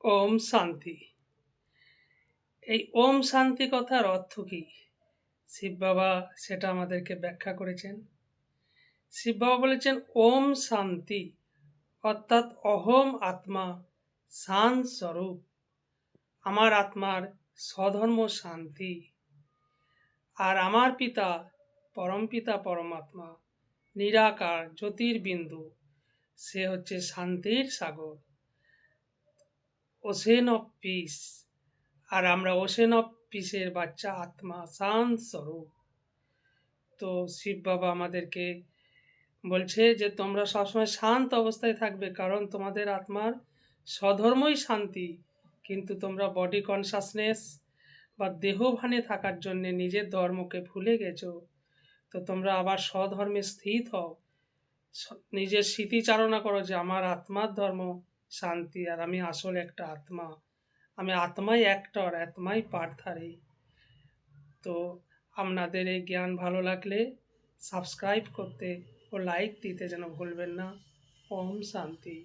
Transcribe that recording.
ওম শান্তি। এই ওম শান্তি কথার অর্থ কী? শিব বাবা সেটা আমাদেরকে ব্যাখ্যা করেছেন। শিব বাবা বলেছেন ওম শান্তি, অর্থাৎ অহম আত্মা শান্ত স্বরূপ। আমার আত্মার স্বধর্ম শান্তি। আর আমার পিতা পরমপিতা পরমাত্মা নিরাকার জ্যোতির্বিন্দু, সে হচ্ছে শান্তির সাগর, ওশেন অফ পিস। আর আমরা ওশেন অফ পিসের বাচ্চা আত্মা শান্ত স্বরূপ। তো শিব বাবা আমাদেরকে বলছে যে তোমরা সবসময় শান্ত অবস্থায় থাকবে, কারণ তোমাদের আত্মার স্বধর্মই শান্তি। কিন্তু তোমরা বডি কনসাসনেস বা দেহভানে থাকার জন্যে নিজের ধর্মকে ভুলে গেছো। তো তোমরা আবার স্বধর্মে স্থিত হও, নিজের স্মৃতিচারণা করো যে আমার আত্মার ধর্ম শান্তি, আর আমি আসলে একটা আত্মা, আমি আত্মাই অ্যাক্টর, আত্মাই পাঠধারী। তো আপনাদের এই জ্ঞান ভালো লাগলে সাবস্ক্রাইব করতে ও লাইক দিতে যেন ভুলবেন না। ওম শান্তি।